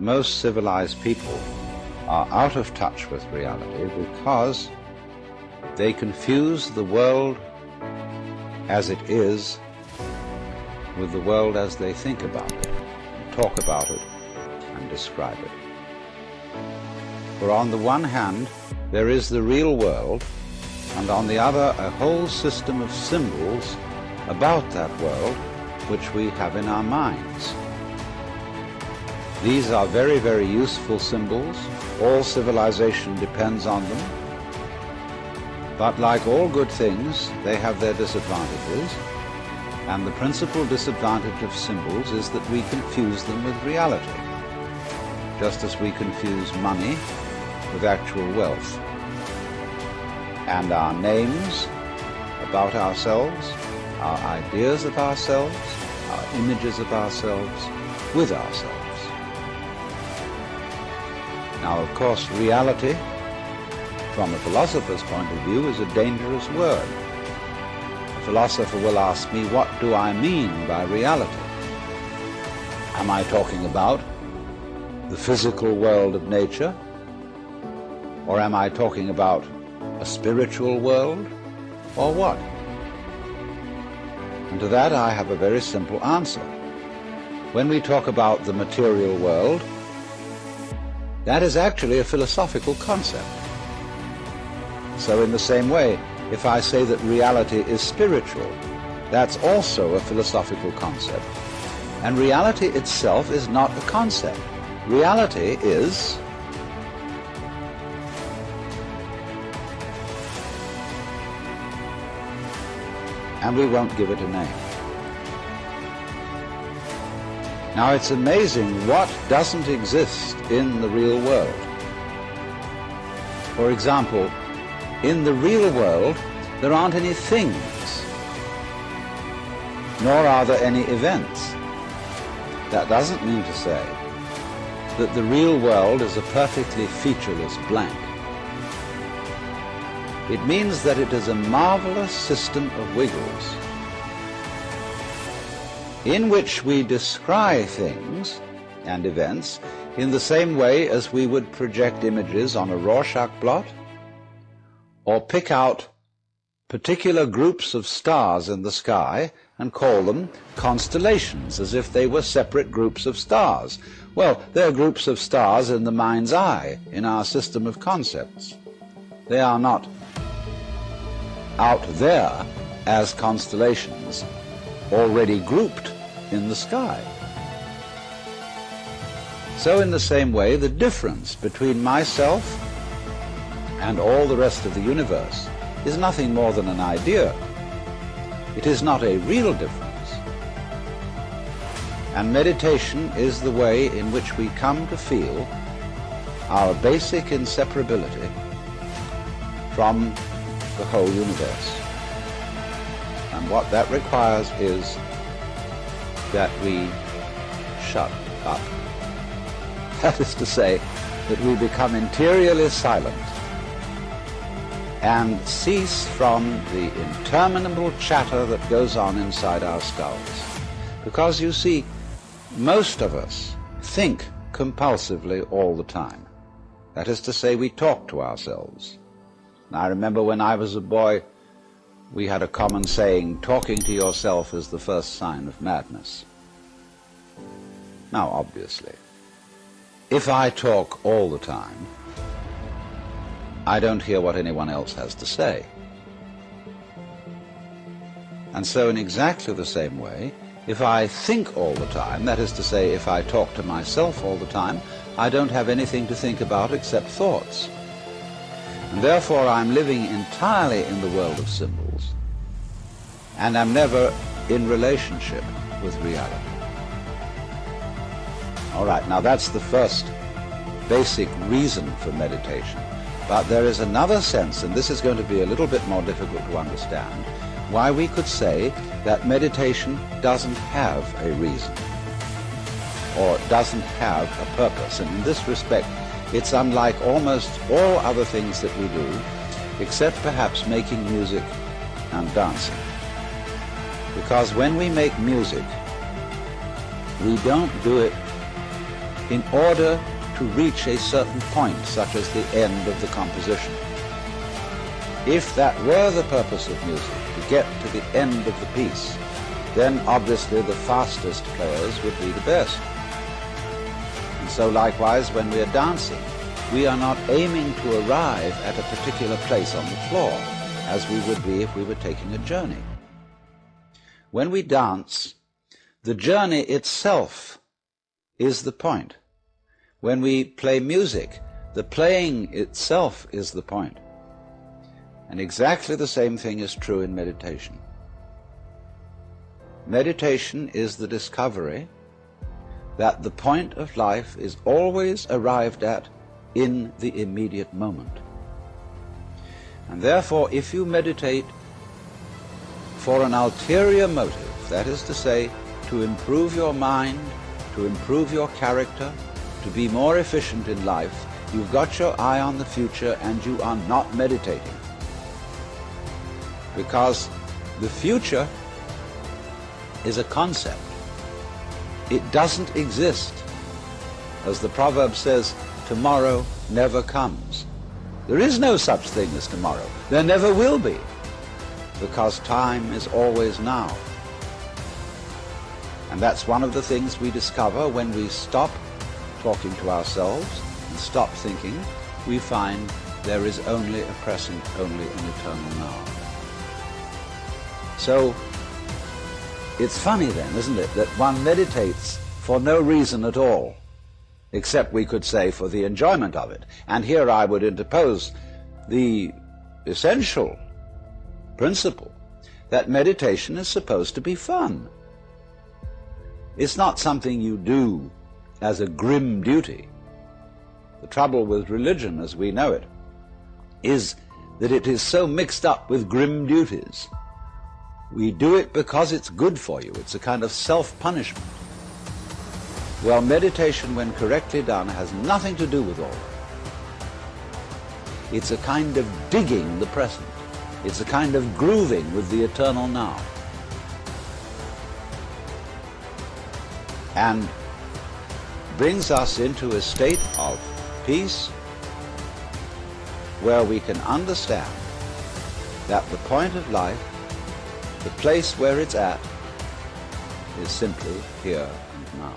most civilized people are out of touch with reality because they confuse the world as it is with the world as they think about it, talk about it, and describe it. For on the one hand, there is the real world, and on the other, a whole system of symbols about that world which we have in our minds. These are very, very useful symbols. All civilization depends on them. But like all good things, they have their disadvantages. And the principal disadvantage of symbols is that we confuse them with reality, just as we confuse money with actual wealth. And our names about ourselves, our ideas of ourselves, our images of ourselves with ourselves. Now, of course, reality, from a philosopher's point of view, is a dangerous word. A philosopher will ask me, what do I mean by reality? Am I talking about the physical world of nature? Or am I talking about a spiritual world? Or what? And to that I have a very simple answer. When we talk about the material world, that is actually a philosophical concept. So in the same way, if I say that reality is spiritual, that's also a philosophical concept. And reality itself is not a concept. Reality is and we won't give it a name. Now, it's amazing what doesn't exist in the real world. For example, in the real world, there aren't any things, nor are there any events. That doesn't mean to say that the real world is a perfectly featureless blank. It means that it is a marvelous system of wiggles in which we descry things and events in the same way as we would project images on a Rorschach blot, or pick out particular groups of stars in the sky and call them constellations, as if they were separate groups of stars. Well, they're groups of stars in the mind's eye, in our system of concepts. They are not out there as constellations already grouped in the sky. So in the same way, the difference between myself and all the rest of the universe is nothing more than an idea. It is not a real difference. And meditation is the way in which we come to feel our basic inseparability from the whole universe. And what that requires is that we shut up. That is to say, that we become interiorly silent and cease from the interminable chatter that goes on inside our skulls. Because you see, most of us think compulsively all the time. That is to say, we talk to ourselves. And I remember when I was a boy, we had a common saying, talking to yourself is the first sign of madness. Now, obviously, if I talk all the time, I don't hear what anyone else has to say. And so in exactly the same way, if I think all the time, that is to say, if I talk to myself all the time, I don't have anything to think about except thoughts. And therefore I'm living entirely in the world of symbols, and I'm never in relationship with reality. All right, now that's the first basic reason for meditation. But there is another sense, and this is going to be a little bit more difficult to understand, why we could say that meditation doesn't have a reason, or doesn't have a purpose. And in this respect, it's unlike almost all other things that we do, except perhaps making music and dancing. Because when we make music, we don't do it in order to reach a certain point, such as the end of the composition. If that were the purpose of music, to get to the end of the piece, then obviously the fastest players would be the best. And so likewise, when we are dancing, we are not aiming to arrive at a particular place on the floor, as we would be if we were taking a journey. When we dance, the journey itself is the point. When we play music, the playing itself is the point. And exactly the same thing is true in meditation. Meditation is the discovery that the point of life is always arrived at in the immediate moment. And therefore, if you meditate for an ulterior motive, that is to say, to improve your mind, to improve your character, to be more efficient in life, you've got your eye on the future and you are not meditating. Because the future is a concept. It doesn't exist. As the proverb says, tomorrow never comes. There is no such thing as tomorrow. There never will be, because time is always now. And that's one of the things we discover when we stop talking to ourselves and stop thinking. We find there is only a present, only an eternal now. So it's funny then, isn't it, that one meditates for no reason at all, except we could say for the enjoyment of it. And here I would interpose the essential principle that meditation is supposed to be fun. It's not something you do as a grim duty. The trouble with religion as we know it is that it is so mixed up with grim duties. We do it because it's good for you. It's a kind of self-punishment. Well, meditation, when correctly done, has nothing to do with all that. It's a kind of digging the present. It's a kind of grooving with the eternal now. And brings us into a state of peace where we can understand that the point of life, the place where it's at, is simply here and now.